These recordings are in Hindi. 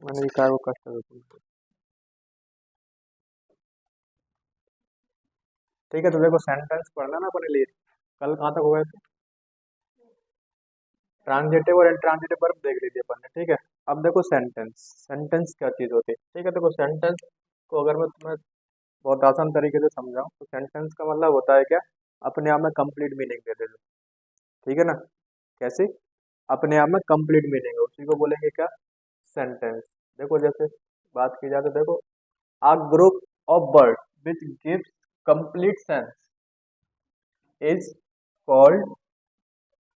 मैंने कहा वो कष्ट है तुमको। ठीक है, तो देखो सेंटेंस पढ़ना ना अपने लिए। कल कहाँ तक हो गए थे? ट्रांजिटिव और इंट्रांजिटिव वर्ब देख लीजिए अपन ने, ठीक है। अब देखो सेंटेंस। सेंटेंस क्या चीज होती है, ठीक है। देखो सेंटेंस को अगर मैं तुम्हें बहुत आसान तरीके से समझाऊं तो सेंटेंस का मतलब होता है क्या, अपने आप में कंप्लीट मीनिंग दे दे। ठीक है ना? कैसे? अपने आप में कंप्लीट मीनिंग है, उसी को बोलेंगे क्या, सेंटेंस। देखो जैसे बात की जाए तो देखो, a group of birds which gives complete sense is called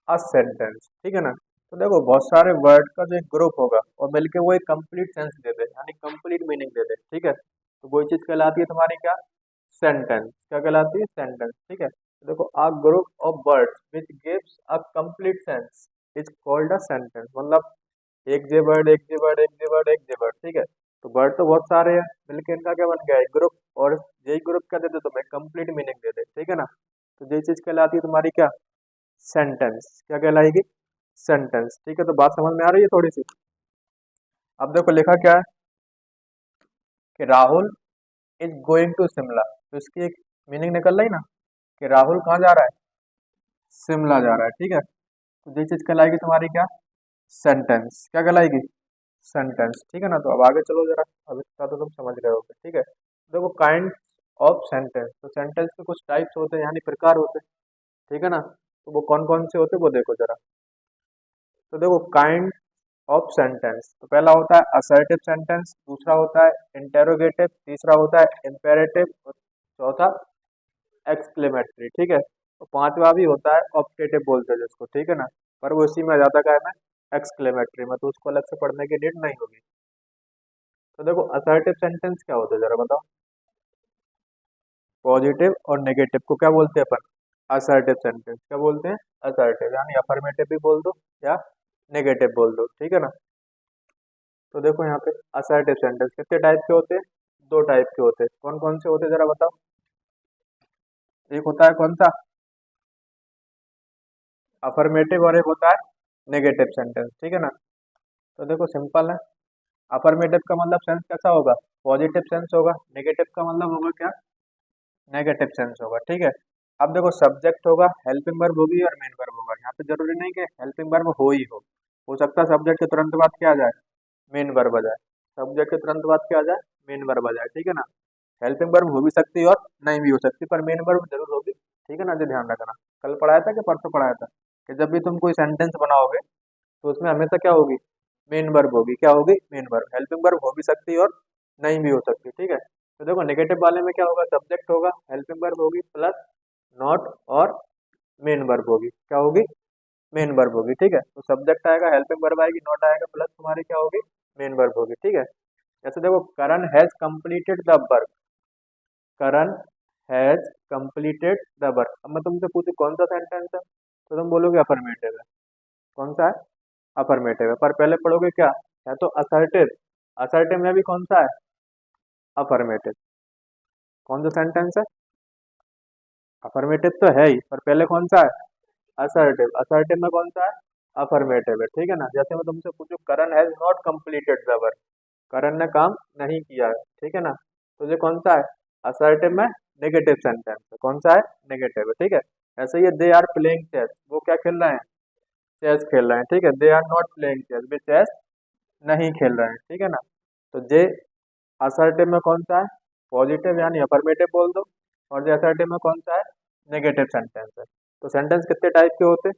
a sentence। ठीक है ना? तो देखो बहुत सारे वर्ड का जो एक ग्रुप होगा और मिलके वो एक कंप्लीट सेंस दे दे, यानी कंप्लीट मीनिंग दे दे, ठीक है, तो वही चीज कहलाती है तुम्हारी क्या, सेंटेंस। क्या कहलाती है? सेंटेंस। ठीक है, तो देखो a group of birds which gives a complete sense is called a sentence। मतलब एक जे वर्ड, एक जे वर्ड, एक जे वर्ड, एक जे वर्ड, ठीक है। तो वर्ड तो बहुत सारे हैं, मिलके इनका क्या बन गया, एक ग्रुप। और यही ग्रुप क्या देते तुम्हें, कंप्लीट मीनिंग दे दे, ठीक है ना? तो यही चीज कहलाती है तुम्हारी क्या, सेंटेंस। क्या कहलाएगी? सेंटेंस। ठीक है, तो बात समझ में आ रही है थोड़ी सी? अब देखो लिखा क्या है कि Rahul is going to Shimla, तो इसकी एक मीनिंग निकल रही ना, कि राहुल कहाँ जा रहा है, शिमला जा रहा है, ठीक है। तो ये चीज कहलाएगी तुम्हारी क्या, सेंटेंस। क्या कहलाएगी? सेंटेंस। ठीक है ना? तो अब आगे चलो जरा, अब इतना तो तुम समझ गए होगे, ठीक है। देखो काइंड ऑफ सेंटेंस, तो सेंटेंस के कुछ टाइप्स होते हैं, यानी प्रकार होते हैं, ठीक है ना? तो वो कौन कौन से होते हैं वो देखो जरा। तो देखो काइंड ऑफ सेंटेंस, तो पहला होता है असर्टिव सेंटेंस, दूसरा होता है इंटेरोगेटिव, तीसरा होता है इंपेरेटिव, और चौथा एक्सक्लेमेटरी, ठीक है। तो पांचवा भी होता है ऑप्टेटिव बोलते हैं जिसको, ठीक है ना? पर वो इसी में आ जाता है, में एक्सक्लेमेटरी में, तो उसको अलग से पढ़ने की नीड नहीं होगी। तो देखो असर्टिव सेंटेंस क्या होता है जरा बताओ। पॉजिटिव और नेगेटिव को क्या बोलते हैं अपन, असर्टिव सेंटेंस। क्या बोलते हैं? असर्टिव, यानी अफर्मेटिव भी बोल दो या नेगेटिव बोल दो, ठीक है ना? तो देखो यहाँ पे असर्टिव सेंटेंस कितने टाइप के होते हैं, दो टाइप के होते हैं। कौन कौन से होते हैं जरा बताओ। एक होता है कौन सा, अफर्मेटिव, और एक होता है नेगेटिव सेंटेंस, ठीक है ना? तो देखो सिंपल है। अफर्मेटिव का मतलब सेंस कैसा होगा, पॉजिटिव सेंस होगा। नेगेटिव का मतलब होगा क्या, नेगेटिव सेंस होगा, ठीक है। अब देखो सब्जेक्ट होगा, हेल्पिंग वर्ब होगी और मेन वर्ब होगा। यहाँ पे जरूरी नहीं कि हेल्पिंग वर्ब हो ही हो सकता है सब्जेक्ट के तुरंत बाद क्या आ जाए, मेन वर्ब आ जाए। सब्जेक्ट के तुरंत बाद क्या आ जाए, मेन वर्ब आ जाए, ठीक है ना? हेल्पिंग वर्ब हो भी सकती है और नहीं भी हो सकती, पर मेन वर्ब जरूर होगी, ठीक है ना? जो ध्यान रखना, कल पढ़ाया था कि परसों पढ़ाया था, कि जब भी तुम कोई सेंटेंस बनाओगे तो उसमें हमेशा क्या होगी, मेन वर्ब होगी। क्या होगी? Main verb. हेल्पिंग वर्ब हो भी सकती है और नहीं भी हो सकती, ठीक है। तो देखो नेगेटिव वाले में क्या होगा, सब्जेक्ट होगा, हेल्पिंग वर्ब होगी प्लस नॉट, और मेन वर्ब होगी। क्या होगी? मेन वर्ब होगी, ठीक है। तो सब्जेक्ट आएगा, हेल्पिंग वर्ब आएगी, नॉट आएगा, प्लस तुम्हारी क्या होगी, मेन वर्ब होगी, ठीक है। जैसे देखो Karan has completed the work, Karan has completed the work. अब मैं तुमसे पूछूं कौन सा सेंटेंस है, तो तुम बोलोगे अफर्मेटिव है। कौन सा है? अफर्मेटिव है। पर पहले पढ़ोगे क्या, है तो असर्टिव, असर्टिव में भी कौन सा है, अफर्मेटिव। कौन सा सेंटेंस है, अफर्मेटिव तो है ही, पर पहले कौन सा है, असर्टिव। असर्टिव में कौन सा है, अफर्मेटिव है, ठीक है ना? जैसे मैं तुमसे पूछूं Karan has not completed the work, Karan ने काम नहीं किया है, ठीक है ना? तो ये कौन सा है, असर्टिव में नेगेटिव सेंटेंस है। कौन सा है, नेगेटिव है, ठीक है। ऐसे ही दे आर प्लेइंग चेस, वो क्या खेल रहे हैं, चेस खेल रहे हैं, ठीक है। They are not playing chess, वे चेस नहीं खेल रहे हैं, ठीक है ना? तो जे असर्टिव में कौन सा है, पॉजिटिव यानी अफर्मेटिव बोल दो, और जे असर्टिव में कौन सा है, नेगेटिव सेंटेंस है। तो सेंटेंस कितने टाइप के होते हैं,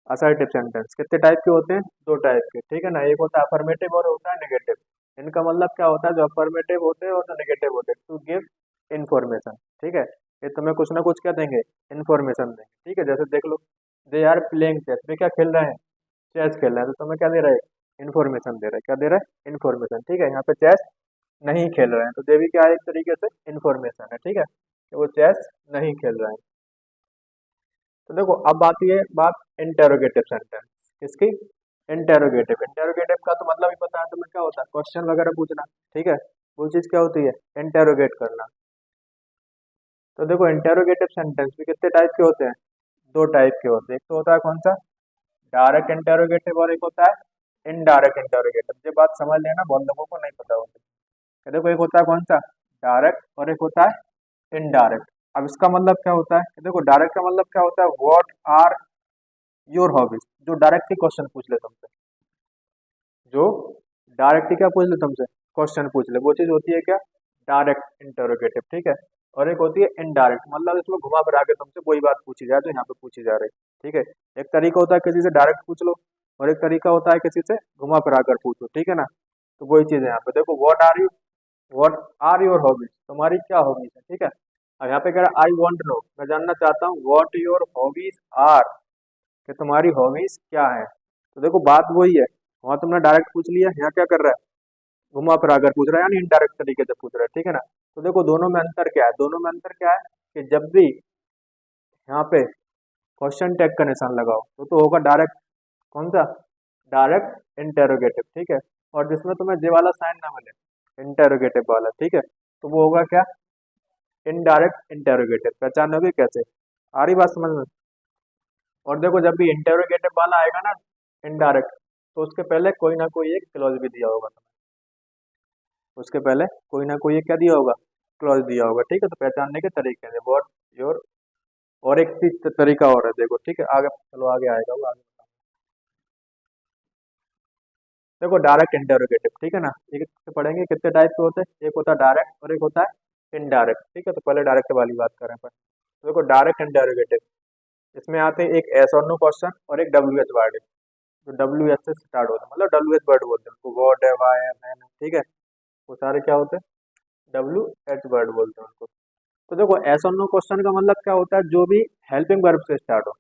असर्टिव सेंटेंस कितने टाइप के होते हैं, दो टाइप के, ठीक है ना? एक होता है अफर्मेटिव और होता है नेगेटिव। इनका मतलब क्या होता है, जो अफर्मेटिव होते हैं और जो नेगेटिव होते हैं, टू गिव इन्फॉर्मेशन, ठीक है। ये तुम्हें कुछ ना कुछ क्या देंगे, इन्फॉर्मेशन देंगे, ठीक है। जैसे देख लो, दे आर प्लेइंग चेस, वे क्या खेल रहे हैं, चेस खेल रहे हैं, तो तुम्हें क्या दे रहे हैं, इन्फॉर्मेशन दे रहे हैं। क्या दे रहे हैं, इन्फॉर्मेशन, ठीक है। यहाँ पे चेस नहीं खेल रहे हैं, तो ये भी क्या है, एक तरीके से इन्फॉर्मेशन है, ठीक है, कि वो चेस नहीं खेल रहे हैं। तो देखो अब आती है बात इंटेरोगेटिव सेंटेंस, किसकी, इंटेरोगेटिव। इंटेरोगेटिव का तो मतलब ही पता है तुम्हें, क्या होता है, क्वेश्चन वगैरह पूछना, ठीक है। वो चीज क्या होती है, इंटेरोगेट करना। तो देखो इंटेरोगेटिव सेंटेंस भी कितने टाइप के होते हैं, दो टाइप के होते हैं। एक तो होता है कौन सा, डायरेक्ट इंटेरोगेटिव, और एक होता है इनडायरेक्ट इंटरोगेटिव। ये बात समझ लेना, बहुत लोगों को नहीं पता होती। देखो एक होता है कौन सा, डायरेक्ट, और एक होता है इनडायरेक्ट। अब इसका मतलब क्या होता है, देखो डायरेक्ट का मतलब क्या होता है, व्हाट आर योर हॉबीज। जो डायरेक्टली क्वेश्चन पूछ ले तुमसे, जो डायरेक्टली क्या पूछ ले तुमसे, क्वेश्चन पूछ ले, वो चीज होती है क्या, डायरेक्ट इंटरोगेटिव। ठीक है, और एक होती है इनडायरेक्ट, मतलब इसमें घुमा फिरा के तुमसे वही बात पूछी जाए जो यहाँ पे पूछी जा रही है। ठीक है, एक तरीका होता है किसी से डायरेक्ट पूछ लो, और एक तरीका होता है किसी से घुमा फिरा कर पूछो। ठीक है ना, तो वही चीज है यहाँ पे। देखो व्हाट आर योर हॉबीज, तुम्हारी क्या हॉबीज है। ठीक है, अब यहाँ पे कह रहा है आई वॉन्ट नो, मैं जानना चाहता हूँ व्हाट योर हॉबीज आर, कि तुम्हारी हॉबीज क्या है। तो देखो बात वही है, वहां तुमने डायरेक्ट पूछ लिया, यहाँ क्या कर रहा है, घुमा फिरा कर पूछ रहा है, यानी इनडायरेक्ट तरीके से पूछ रहा है। ठीक है ना, तो देखो दोनों में अंतर क्या है, दोनों में अंतर क्या है कि जब भी यहाँ पे क्वेश्चन टैग का निशान लगाओ तो होगा डायरेक्ट, कौन सा, डायरेक्ट इंटेरोगेटिव। ठीक है, और जिसमें तुम्हें जे वाला साइन ना मिले, इंटेरोगेटिव वाला, ठीक है, तो वो होगा क्या, इनडायरेक्ट इंटेरोगेटिव। पहचानोगे कैसे, आ रही बात समझ में। और देखो जब भी इंटेरोगेटिव वाला आएगा ना, इनडायरेक्ट, तो उसके पहले कोई ना कोई एक क्लॉज भी दिया होगा, उसके पहले कोई ना कोई एक क्या दिया होगा, क्लॉज दिया होगा। ठीक है, तो पहचानने के तरीके हैं व्हाट योर, और एक चीज तरीका और है देखो। ठीक है, आगे चलो, आगे आएगा वो, आगे बताऊं। देखो डायरेक्ट इंटेरोगेटिव, ठीक है ना, एक से पढ़ेंगे कितने टाइप के होते हैं, एक होता है डायरेक्ट और एक होता है इनडायरेक्ट। ठीक है, तो पहले डायरेक्ट वाली बात करें पर, तो देखो डायरेक्ट इंटेरोगेटिव, इसमें आते हैं एक एस और नो क्वेश्चन और एक डब्ल्यू एच वर्ड। जो डब्ल्यू एच से स्टार्ट होता है, मतलब डब्ल्यू एच वर्ड बोलते हैं उनको, गॉड है, वाई है, मैन है। ठीक है, वो सारे क्या होते हैं, डब्ल्यू एच वर्ड बोलते हैं उनको। तो देखो एस और नो क्वेश्चन का मतलब क्या होता है, जो भी हेल्पिंग वर्ब से स्टार्ट हो,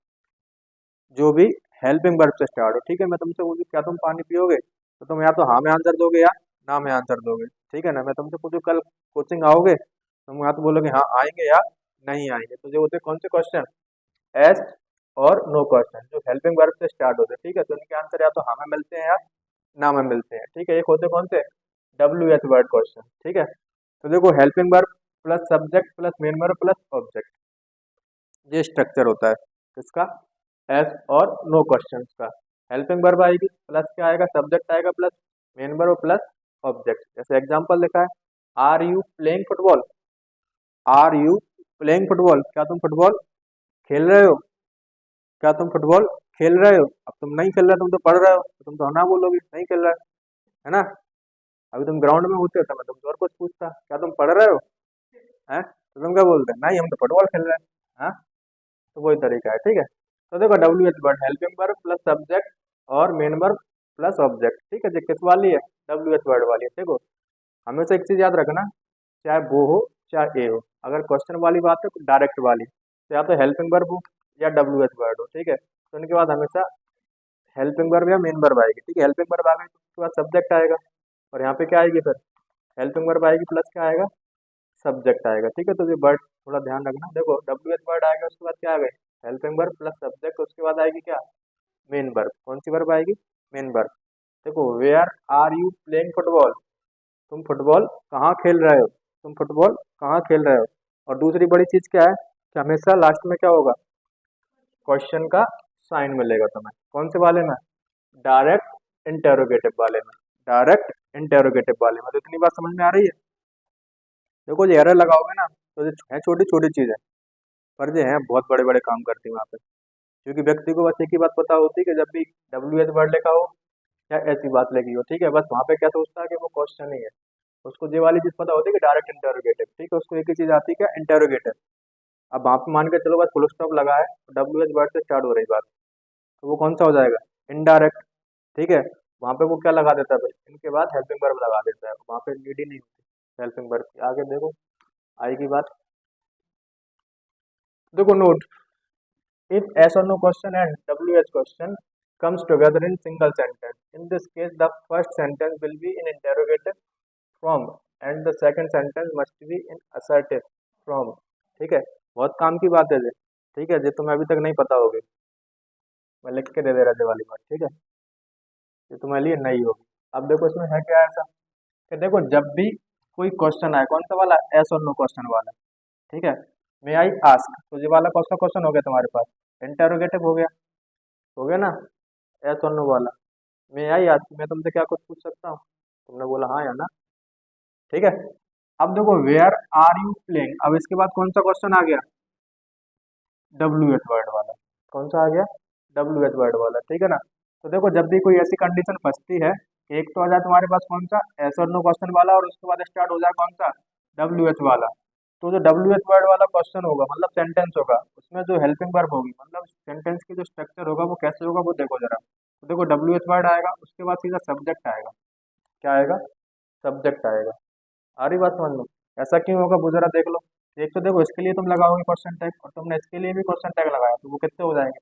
जो भी हेल्पिंग वर्ब से स्टार्ट हो। ठीक है, मैं तुमसे पूछूं क्या तुम पानी पियोगे, तो तुम या तो हाँ में आंसर दोगे या ना में आंसर दोगे। ठीक है ना, मैं तुमसे पूछूं कल कोचिंग आओगे, तुम या तो बोलोगे हाँ आएंगे या नहीं आएंगे। तो जो होते हैं कौन से क्वेश्चन, एस और नो क्वेश्चन, जो हेल्पिंग वर्ब से स्टार्ट होते हैं। ठीक है, तो इनके आंसर या तो हाँ में मिलते हैं या ना में मिलते हैं। ठीक है, एक होते कौन से, डब्ल्यू एच वर्ड क्वेश्चन। ठीक है, तो देखो helping verb plus subject plus main verb plus object, ये स्ट्रक्चर होता है किसका, एस और नो क्वेश्चन का। हेल्पिंग वर्ब आएगी प्लस क्या आएगा, सब्जेक्ट आएगा plus main verb plus object. जैसे एग्जांपल लिखा है, are you playing football, are you playing football, क्या तुम फुटबॉल खेल रहे हो, क्या तुम फुटबॉल खेल रहे हो। अब तुम नहीं खेल रहे, तुम तो पढ़ रहे हो, तो तुम तो ना बोलोगे नहीं खेल रहा है ना। अभी तुम ग्राउंड में होते हो तो मैं तुमसे और कुछ पूछता, क्या तुम पढ़ रहे हो, हैं, तो तुम क्या बोलते, नहीं हम तो फुटबॉल खेल रहे हैं। हाँ, तो वही तरीका है। ठीक है, तो देखो W H word helping verb plus subject और मेन वर्ब प्लस ऑब्जेक्ट। ठीक है, जो किस वाली है, डब्ल्यू एच वर्ड वाली है। देखो हमेशा एक चीज याद रखना, चाहे वो हो चाहे ए हो, अगर क्वेश्चन वाली बात है तो डायरेक्ट वाली, तो या तो हेल्पिंग वर्ब हो या डब्ल्यू एच वर्ड हो। ठीक है, तो उनके बाद हमेशा हेल्पिंग वर्ब या मेन वर्ब आएगी। ठीक है, हेल्पिंग वर्ब आ गई तो उसके बाद सब्जेक्ट आएगा, और यहाँ पे क्या आएगी फिर, हेल्पिंग वर्ब आएगी प्लस क्या आएगा, सब्जेक्ट आएगा। ठीक है, तो ये वर्ड थोड़ा ध्यान रखना। देखो डब्ल्यू एच वर्ड आएगा, उसके बाद क्या आ गई, हेल्पिंग वर्ब प्लस सब्जेक्ट, उसके बाद आएगी क्या, मेन वर्ब। कौन सी वर्ब आएगी, मेन वर्ब। देखो where are you playing football, तुम फुटबॉल कहाँ खेल रहे हो, तुम फुटबॉल कहाँ खेल रहे हो। और दूसरी बड़ी चीज क्या है कि हमेशा लास्ट में क्या होगा, क्वेश्चन का साइन मिलेगा तुम्हें। कौन से वाले में, डायरेक्ट इंटेरोगेटिव वाले में, डायरेक्ट इंटेरोगेटिव वाले में। तो इतनी बात समझ में आ रही है। देखो ये एरर लगाओगे ना, तो ये है छोटी छोटी चीजें, पर ये है बहुत बड़े बड़े काम करती है वहाँ पे। क्योंकि व्यक्ति को बस एक ही बात पता होती है कि जब भी डब्ल्यू एच वर्ड लिखा हो या ऐसी बात लगी हो, ठीक है, बस वहाँ पे क्या सोचता है कि वो क्वेश्चन ही है। उसको ये वाली चीज पता होती है कि डायरेक्ट इंटेरोगेटिव। ठीक है, उसको एक ही चीज आती है क्या, इंटेरोगेटिव। अब वहाँ पे मान के चलो बस फुल स्टॉप लगा है, डब्ल्यू एच वर्ड से स्टार्ट हो रही बात, तो वो कौन सा हो जाएगा, इनडायरेक्ट। ठीक है, वहाँ पे वो क्या लगा देता है भाई, इनके बाद हेल्पिंग वर्ब लगा देता है, वहाँ पे नीड ही नहीं होती हेल्पिंग वर्ब की। आगे देखो आएगी बात। देखो note, if yes or no question and WH question comes together in single sentence, in this case the first sentence will be in interrogative form and the second sentence must be in assertive form। ठीक है, बहुत काम की बात है ये। ठीक है, जो तुम्हें अभी तक नहीं पता होगी, मैं लिख के दे दे रहा था वाली बात। ठीक है, ये तुम्हारे लिए नई होगी। अब देखो इसमें है क्या ऐसा कि देखो जब भी कोई क्वेश्चन आए, कौन सा वाला, एस और नो क्वेश्चन वाला। ठीक है, मे आई आस्क, तो ये वाला कौन सा क्वेश्चन हो गया तुम्हारे पास, इंटेरोगेटिव हो गया, हो गया ना, एस और नो वाला। मैं आई आज मैं तुमसे क्या कुछ पूछ सकता हूँ? तुमने बोला हाँ या ना। ठीक है। अब देखो वेयर आर यू प्लेइंग, अब इसके बाद कौन सा क्वेश्चन आ गया? डब्ल्यू एच वर्ड वाला। कौन सा आ गया? डब्ल्यू एच वर्ड वाला, ठीक है ना। तो देखो जब भी कोई ऐसी कंडीशन फंसती है, एक तो आ जाए तुम्हारे पास कौन सा एस और नो क्वेश्चन वाला, और उसके बाद स्टार्ट हो जाए कौन सा डब्ल्यू एच वाला। तो जो डब्ल्यू एच वर्ड वाला क्वेश्चन होगा मतलब सेंटेंस होगा, उसमें जो हेल्पिंग वर्ब होगी मतलब सेंटेंस की जो स्ट्रक्चर होगा वो कैसे होगा वो देखो जरा। तो देखो डब्ल्यू एच वर्ड आएगा, उसके बाद सीधा सब्जेक्ट आएगा। क्या आएगा? सब्जेक्ट आएगा। आ रही बात समझ लो। ऐसा क्यों होगा वो जरा देख लो। एक तो देखो इसके लिए तुम लगाओगे क्वेश्चन टैग, और तुमने इसके लिए भी क्वेश्चन टैग लगाया, तो वो कितने हो जाएंगे?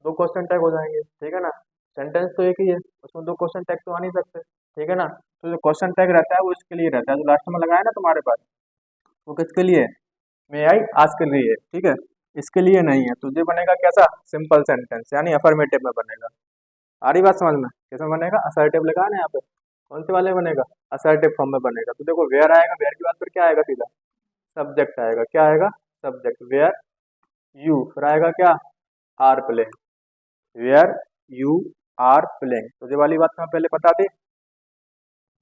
दो क्वेश्चन टैग हो जाएंगे, ठीक है ना। सेंटेंस तो एक ही है, उसमें दो क्वेश्चन टैग तो आ नहीं सकते, ठीक है ना। तो जो क्वेश्चन टैग रहता है वो इसके लिए रहता है, जो लास्ट में लगाया ना तुम्हारे पास, वो किसके लिए है? मे आई आस्क के लिए है, ठीक है। इसके लिए नहीं है, तो ये बनेगा कैसा? सिंपल सेंटेंस, यानी अफर्मेटिव में बनेगा। आ रही बात समझ में? कैसे बनेगा? असर्टिव लिखा है ना यहाँ पे, कौन से वाले में बनेगा? असर्टिव फॉर्म में बनेगा। तो देखो वेयर आएगा, वेयर के बाद फिर क्या आएगा? सीधा सब्जेक्ट आएगा। क्या आएगा? सब्जेक्ट। वेयर यू, फिर आएगा क्या? Are playing. Where you are playing. तो ये वाली बात तुम्हें पहले पता थी?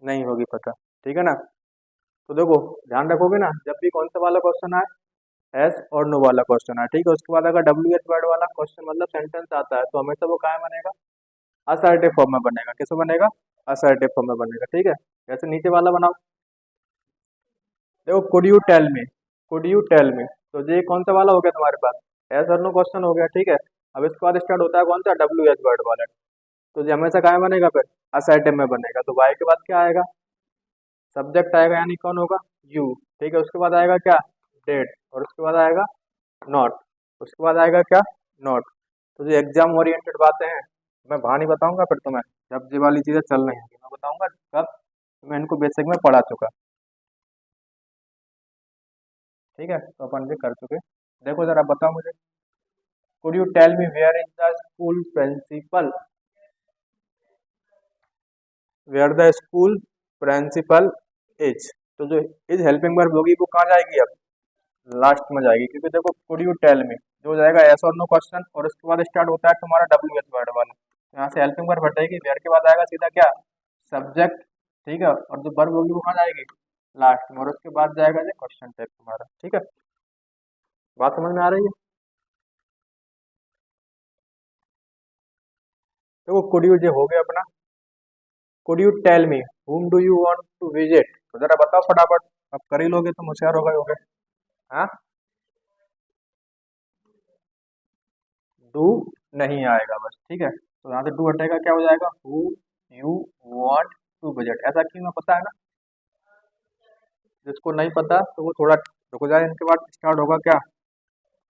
नहीं होगी पता, ठीक है ना। तो देखो ध्यान रखोगे ना, जब भी कौन सा वाला क्वेश्चन आए, एस और नो वाला क्वेश्चन आए, ठीक है, उसके बाद अगर डब्ल्यू एच वर्ड वाला क्वेश्चन मतलब सेंटेंस आता है, तो हमेशा वो क्या बनेगा? असर्टिव फॉर्म में बनेगा। कैसे बनेगा? असर्टिव फॉर्म में बनेगा, ठीक है। जैसे नीचे वाला बनाओ, देखो could you tell me, could you tell me. तो ये कौन सा वाला हो गया तुम्हारे पास? एस और नो क्वेश्चन हो गया, ठीक है। अब इसके बाद स्टार्ट होता है कौन सा? डब्ल्यू एच वर्ड वाला। तो ये हमेशा क्या बनेगा फिर? असर्टिव में बनेगा। तो वाई के बाद क्या आएगा? सब्जेक्ट आएगा, यानी कौन होगा? यू, ठीक है। उसके बाद आएगा क्या? डेट, और उसके बाद आएगा नॉट, उसके बाद आएगा क्या? नॉट। तो जो एग्जाम ओरिएंटेड बातें हैं, मैं बहानी बताऊंगा फिर तुम्हें, जब ये वाली चीजें चल रही होंगी मैं बताऊंगा कब। मैं इनको बेसिक में पढ़ा चुका, ठीक है। तो अपन ये कर चुके। देखो जरा बताओ मुझे, could you tell me where is the school principal? Where the school principal is. तो जो इज हेल्पिंग वर्ब होगी वो कहाँ जाएगी? अब लास्ट में जाएगी, क्योंकि देखो कुड यू टेल मी जो जाएगा एस और नो क्वेश्चन, और उसके बाद स्टार्ट होता है तुम्हारा डब्ल्यू एच वर्ड वाला। तो यहाँ से हेल्पिंग वर्ब हटेगी, वेयर के बाद आएगा सीधा क्या? सब्जेक्ट, ठीक है। और जो वर्ब होगी वो कहाँ जाएगी? लास्ट में, और उसके बाद जाएगा ये क्वेश्चन टैग तुम्हारा, ठीक है। बात समझ में आ रही है? देखो कुड यू जो हो गया अपना। Could you tell me whom do you want to visit? तो जरा बताओ फटाफट। अब कर ही लोगे तुम, होशियार हो गए। हाँ, डू नहीं आएगा बस, ठीक है। तो यहाँ से डू हटेगा, क्या हो जाएगा? Who you want to visit. ऐसा क्यों है पता है ना? जिसको नहीं पता तो वो थोड़ा रुक जाए, इनके बाद स्टार्ट होगा क्या?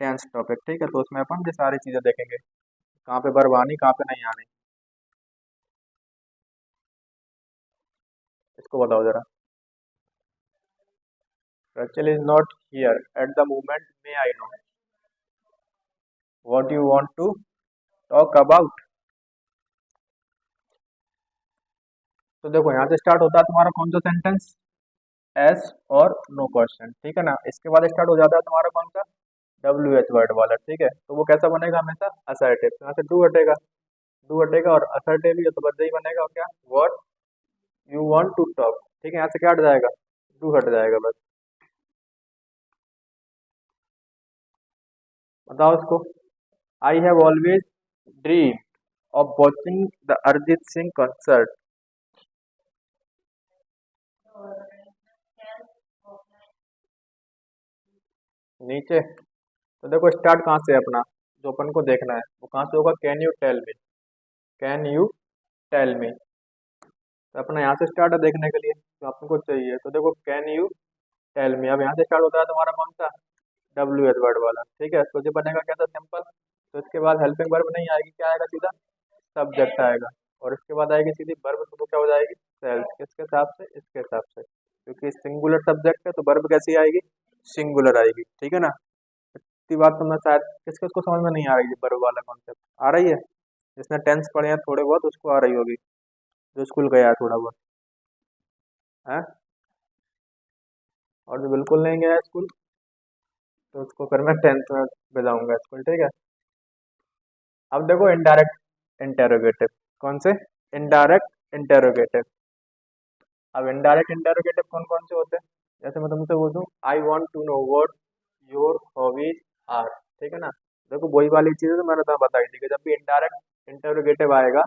टेंस टॉपिक, ठीक है। तो उसमें अपन ये सारी चीजें देखेंगे, कहाँ पे वर्ब आनी, कहाँ पे नहीं आनी। इसको बताओ जरा। Rachel is not here at the moment, may I know what you want to talk about? तो देखो यहाँ से स्टार्ट होता है तुम्हारा कौन सा सेंटेंस? एस और नो क्वेश्चन, ठीक है ना। इसके बाद स्टार्ट हो जाता है तुम्हारा कौन सा? डब्ल्यू एच वर्ड वाला, ठीक है। तो वो कैसा बनेगा? हमेशा असर्टिव। तो यहाँ से डू हटेगा, डू हटेगा और असर्टिव ही है, तो बस यही बनेगा। और क्या? What you want to talk, ठीक है। यहाँ से क्या हट जाएगा? डू हट जाएगा बस। बताओ इसको। I have always dream of watching the Arijit Singh concert. नीचे। तो देखो स्टार्ट कहाँ से है अपना, जो अपन को देखना है वो कहाँ से होगा? Can you tell me, can you tell me. तो अपना यहाँ से स्टार्ट है देखने के लिए, तो अपन को चाहिए। तो देखो कैन यू टेल मी, अब यहाँ से स्टार्ट होता है तुम्हारा कौन सा? डब्ल्यू एच वर्ड वाला, ठीक है। तो ये बनेगा कैसा? सिंपल। तो इसके बाद हेल्पिंग वर्ब नहीं आएगी, क्या आएगा? सीधा सब्जेक्ट आएगा, और इसके बाद आएगी सीधी वर्ब। तो वो क्या हो जाएगी? सेल्फ। किसके हिसाब से? इसके हिसाब से, क्योंकि सिंगुलर सब्जेक्ट है तो वर्ब कैसी आएगी? सिंगुलर आएगी, ठीक है ना। इतनी बात तो मैं शायद किसको इसको समझ में नहीं आ रही है, वर्ब वाला कॉन्सेप्ट आ रही है? जिसने टेंस पढ़े हैं थोड़े बहुत उसको आ रही होगी, जो स्कूल गया है थोड़ा बहुत है। और जो बिल्कुल नहीं गया है स्कूल, तो उसको फिर मैं टेंथ में भेजाऊंगा स्कूल, ठीक है। अब देखो इनडायरेक्ट इंटेरोगेटिव, कौन से? Indirect interrogative. अब इनडायरेक्ट इंटेरोगेटिव कौन कौन से होते हैं? जैसे मैं तुमसे बोल दूं I want to know what your hobbies are, ठीक है ना। देखो वही वाली चीज़ है तो मैंने तुम्हें बताई थी कि जब भी इनडायरेक्ट इंटेरोगेटिव आएगा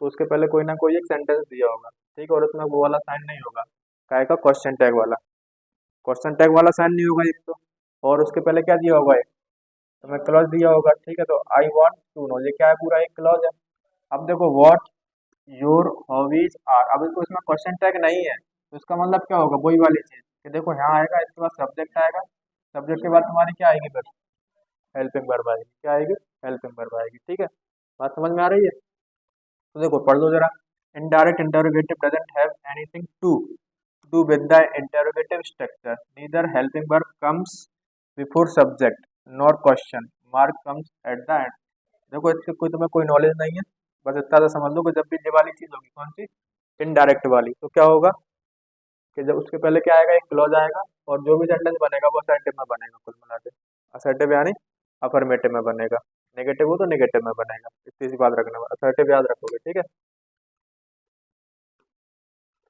तो उसके पहले कोई ना कोई एक सेंटेंस दिया होगा, ठीक है, और उसमें वो वाला साइन नहीं होगा, क्या का क्वेश्चन टैग वाला, क्वेश्चन टैग वाला साइन नहीं होगा एक तो, और उसके पहले क्या दिया होगा, एक तुम्हें क्लॉज दिया होगा, ठीक है। तो आई वॉन्ट टू नो ये क्या है, पूरा एक क्लॉज है। अब देखो व्हाट योर हॉबीज आर, अब इसको इसमें क्वेश्चन टैग नहीं है तो इसका मतलब क्या होगा, वही वाली चीज कि देखो यहाँ आएगा, इसके बाद सब्जेक्ट आएगा, सब्जेक्ट के बाद तुम्हारी क्या आएगी, फिर हेल्पिंग वर्ब आएगी, क्या आएगी, हेल्पिंग वर्ब आएगी, ठीक है। बात समझ में आ रही है? तो देखो पढ़ लो जरा, indirect interrogative doesn't have anything to do with the interrogative structure, neither helping verb comes before subject nor question mark comes at the end. देखो इसकी कोई तुम्हें कोई नॉलेज नहीं है, बस इतना तो समझ लो कि जब भी ये वाली चीज होगी, कौन सी, इनडायरेक्ट वाली, तो क्या होगा कि जब उसके पहले क्या आएगा, एक क्लॉज आएगा, और जो भी सेंटेंस बनेगा वो असर्टिव में बनेगा, कुल मिला के असर्टिव यानी अफर्मेटिव में बनेगा, नेगेटिव हो तो नेगेटिव में बनेगा, इतनी सी बात रखना, असर्टिव याद रखोगे, ठीक है।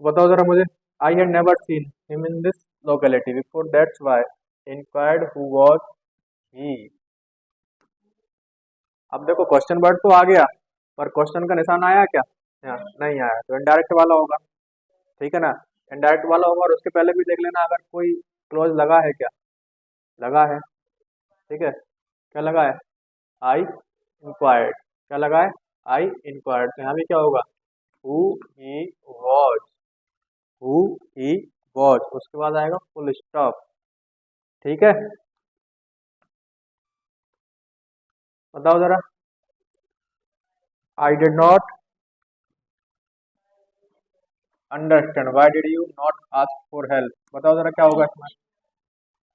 तो बताओ जरा मुझे, I had never seen him in this locality before, that's why inquired who was he. अब देखो क्वेश्चन वर्ड तो आ गया, पर क्वेश्चन का निशान आया क्या, नहीं आया, तो इनडायरेक्ट वाला होगा, ठीक है ना। इनडायरेक्ट वाला होगा, और उसके पहले भी देख लेना अगर कोई क्लोज लगा है क्या, लगा है, ठीक है, क्या लगा है, आई इंक्वायर्ड, क्या लगा है, आई इंक्वायर्ड, तो यहाँ भी क्या होगा, who he was, who he was, उसके बाद आएगा फुल स्टॉप, ठीक है। बताओ जरा, I did not understand why did you not ask for help, बताओ जरा क्या होगा इसमें,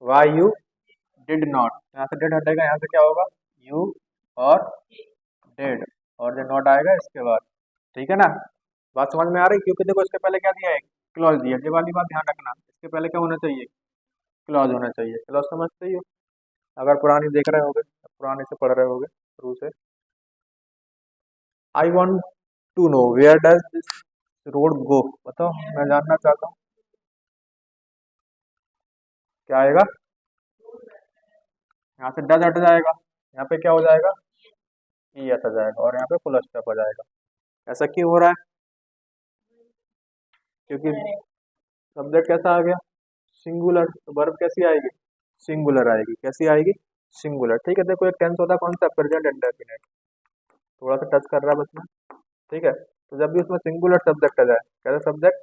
व्हाई यू डिड नॉट, यहाँ से डिड हटेगा, यहाँ से क्या होगा, यू और डिड, और जो नॉट आएगा इसके बाद, ठीक है ना। बात समझ में आ रही, क्योंकि देखो इसके पहले क्या दिया है, क्लॉज दिया, ये वाली बात ध्यान रखना, इसके पहले क्या होना चाहिए, क्लॉज होना चाहिए, क्लॉज समझते ही हो, अगर पुरानी देख रहे होगे, पुराने से पढ़ रहे होगे शुरू से। I want to know where does this road go, बताओ मैं जानना चाहता हूँ, क्या आएगा, यहाँ से डज हट जाएगा, यहाँ पे क्या हो जाएगा, ई एस आ जाएगा, और यहाँ पे फुल स्टॉप आ जाएगा। ऐसा क्यों हो रहा है, क्योंकि सब्जेक्ट कैसा आ गया, सिंगुलर, तो वर्ब कैसी आएगी, सिंगुलर आएगी, कैसी आएगी, सिंगुलर, ठीक है। देखो एक टेंस होता है कौन सा, प्रेजेंट इंडेफिनिट, थोड़ा सा टच कर रहा है बस में, ठीक है। तो जब भी उसमें सिंगुलर सब्जेक्ट आ जाए, कैसा सब्जेक्ट,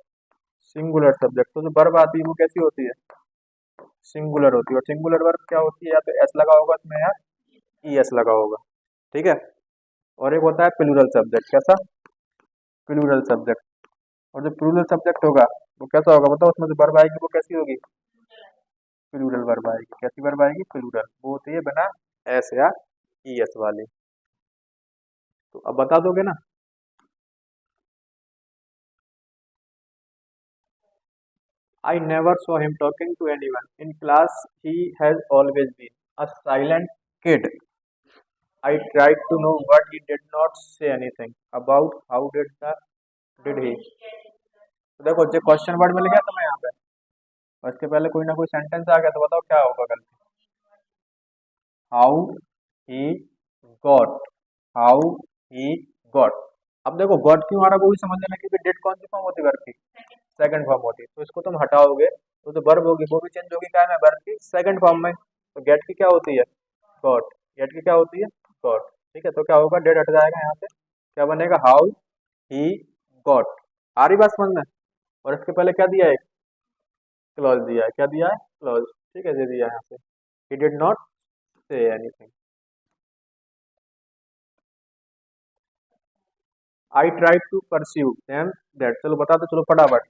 सिंगुलर सब्जेक्ट, तो जो वर्ब आती है वो कैसी होती है, सिंगुलर होती है, और सिंगुलर वर्ब क्या होती है, या तो एस लगा होगा इसमें, या ई एस लगा होगा, ठीक है। और एक होता है प्लूरल सब्जेक्ट, कैसा, प्लूरल सब्जेक्ट, और जो प्लूरल सब्जेक्ट होगा वो कैसा होगा, बताओ उसमें जो वर्ब आएगी वो कैसी होगी, प्लूरल वर्ब आएगी, कैसी वर्ब आएगी, प्लूरल, वो होती है बिना एस या ई एस वाली। तो अब बता दोगे ना, I never saw him talking to anyone. In class, he has always been a silent kid. I tried to know what he did not say anything about. How did he? तो देखो जो क्वेश्चन वर्ड मिल गया तुम्हें यहाँ पे, और इसके पहले कोई ना कोई सेंटेंस आ गया, तो बताओ क्या होगा गलती, how he got, how he got. अब देखो गॉट क्यों आ रहा है वो भी समझ लेना, क्योंकि डिड कौन सी फॉर्म होती है वर्ब की, सेकंड फॉर्म होती है, तो इसको तुम हटाओगे तो जो वर्ब होगी वो भी चेंज होगी, क्या है, वर्ब की सेकंड फॉर्म में, तो गेट की क्या होती है, गॉट, गेट की क्या होती है, गॉट, ठीक है। तो क्या होगा, डेड हट जाएगा, यहाँ से क्या बनेगा, हाउ ही गॉट, आ रही बात समझ में। और इसके पहले क्या दिया है, क्लॉज दिया है, क्या दिया है, क्लॉज, ठीक है, दे दिया है यहाँ से, he did not say anything. I try to pursue them that, चलो बता दो, चलो फटाफट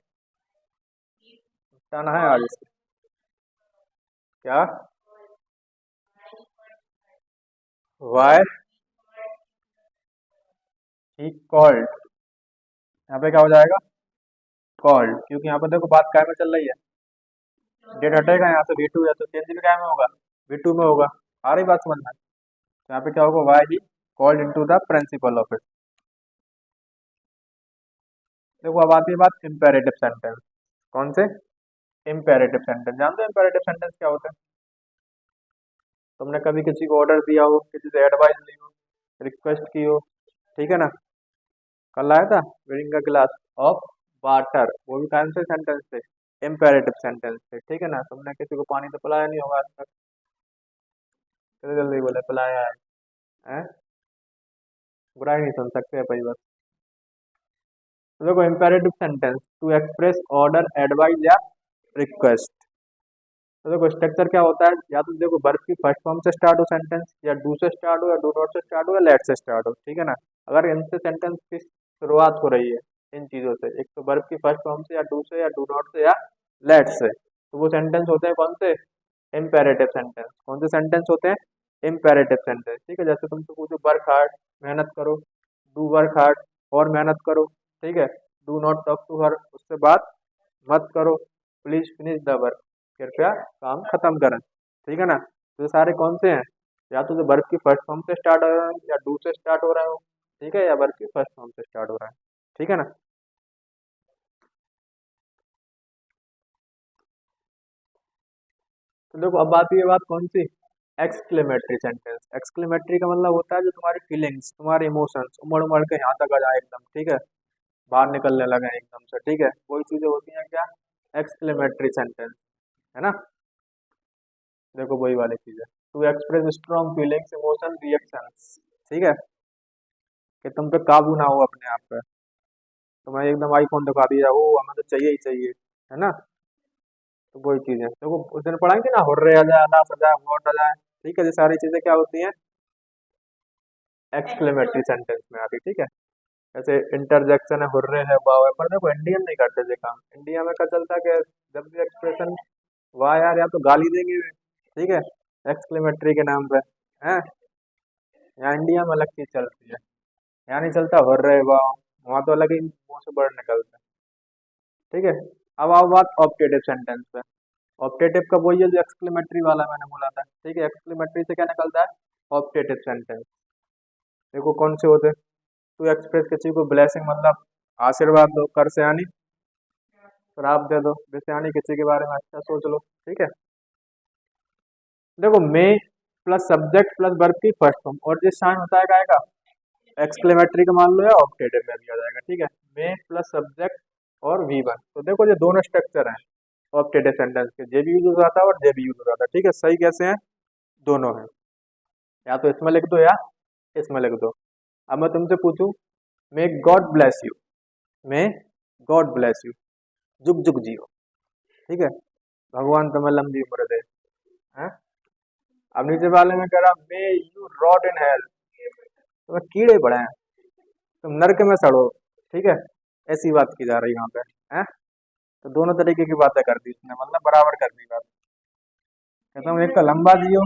बताना है आज इसको, क्या, वाई ही कॉल्ड, यहाँ पे क्या हो जाएगा, कॉल्ड, क्योंकि यहाँ पर देखो बात काय में चल रही है, डेट हटेगा यहाँ से V2 है, तो चेंज भी काय में होगा, V2 में होगा, आ रही बात समझ में। तो यहाँ पे क्या होगा, why he called into the principal office, देखो अब आती है बात इम्पेरेटिव सेंटेंस। कौन से? Imperative sentence. जानते हो इम्पेरेटिव सेंटेंस क्या होता है? तुमने कभी किसी को ऑर्डर दिया हो, किसी से एडवाइस ली हो, रिक्वेस्ट की हो, ठीक है ना? कल आया था रीडिंग का क्लास ऑफ वाटर, वो भी कौन से सेंटेंस थे? इम्पेरेटिव सेंटेंस थे, ठीक है ना? तुमने किसी को पानी तो पिलाया नहीं होगा आज तक, कितने जल्दी बोले पिलाया है? बुराई नहीं सुन सकते भाई बस। तो देखो imperative sentence to express order, advice या रिक्वेस्ट। तो देखो स्ट्रक्चर क्या होता है, या तो देखो वर्ब की फर्स्ट फॉर्म से स्टार्ट हो सेंटेंस, या डू से स्टार्ट हो, या डू नॉट से स्टार्ट हो, या लेट से स्टार्ट हो, ठीक है ना? अगर इनसे सेंटेंस की शुरुआत हो रही है, इन चीजों से, एक तो वर्ब की फर्स्ट फॉर्म से, या डू से, या डू नॉट से, या लेट से, तो वो सेंटेंस होते हैं कौन से? Imperative sentence. कौन से सेंटेंस होते हैं? इम्पेरेटिव सेंटेंस, ठीक है? जैसे तुमसे पूछो वर्क हार्ड, मेहनत करो, डू वर्क हार्ड, और मेहनत करो, ठीक है? Do not talk to her, उससे बात मत करो, प्लीज फिनिश द वर्क, कृपया काम खत्म करें, ठीक है ना? तो ये सारे कौन से हैं? या तो वर्ब की फर्स्ट फॉर्म से स्टार्ट हो रहे हैं, या डू से स्टार्ट हो रहे हो, ठीक है, या वर्ब की फर्स्ट फॉर्म से स्टार्ट हो रहा है, ठीक है ना? तो देखो अब आती है बात कौन सी? Exclamatory sentence. एक्सक्लेमेटरी का मतलब होता है जो तुम्हारी फीलिंग्स, तुम्हारे इमोशंस उमड़ उमड़ के यहाँ तक आ जाए एकदम, ठीक है, बाहर निकलने लगे एकदम से, ठीक है, वही चीजें होती हैं क्या? एक्सक्लेमेटरी सेंटेंस, है ना? देखो वही वाली चीज है, to express strong feelings, emotion, reactions, ठीक है, कि तुम पे काबू ना हो अपने आप पे, तुम्हें एकदम आईफोन दिखा दिया, वो हमें तो चाहिए ही चाहिए, है ना? तो वही चीज है, देखो उस दिन पढ़ाएंगे ना, हुर्रे आ जाए, अल्लाह सजाए, वोट आ जाए, ठीक है, ये सारी चीजें क्या होती हैं? एक्सक्लेमेटरी सेंटेंस में आती, ठीक है? जैसे इंटरजेक्शन है, हुर्रे है, वाह है, पर देखो इंडियन नहीं करते ये काम। इंडिया में क्या चलता है कि जब भी एक्सप्रेशन, वाह यार, या तो गाली देंगे, ठीक है, एक्सक्लेमेटरी के नाम पे, है। यहाँ इंडिया में अलग चीज चलती है, यहाँ नहीं चलता हुर्रे वाह, वहाँ तो अलग ही मुंह से वर्ड निकलता है, ठीक है? अब आओ बात ऑप्टेटिव सेंटेंस पे। ऑप्टेटिव का वही है जो एक्सक्लेमेटरी वाला मैंने बोला था, ठीक है? एक्सक्लेमेटरी से क्या निकलता है? Optative sentence. देखो कौन से होते हैं? टू एक्सप्रेस किसी को ब्लेसिंग, मतलब आशीर्वाद दो, कर से आनी, श्राप दे दो, जैसे आनी किसी के बारे में अच्छा सोच लो, ठीक है? देखो मे प्लस सब्जेक्ट प्लस वर्ब की फर्स्ट फॉर्म, और जिस साइन होता है क्या आएगा? एक्सक्लेमेटरी का मान लो या ऑप्टेटिव में भी आ जाएगा, ठीक है? मे प्लस सब्जेक्ट और V1, तो देखो ये दोनों स्ट्रक्चर हैं ऑप्टेटिव सेंटेंस के, जे भी यूज हो जाता है और जे भी यूज हो जाता है, ठीक है? सही कैसे हैं? दोनों हैं, या तो इसमें लिख दो या इसमें लिख दो। अब मैं तुमसे पूछूं, may God bless you, may God bless you, जुग जुग जियो, ठीक है, भगवान तुम्हें लंबी उम्र दे, हैं? अब नीचे वाले में कह रहा may you rot in hell, तुम्हें कीड़े पड़े हैं, तुम नरक में सड़ो, ठीक है, ऐसी बात की जा रही है यहाँ पे, हैं? तो दोनों तरीके की बातें कर दी उसने, मतलब बराबर कर दी बात। कहता हूँ एक का लंबा जियो,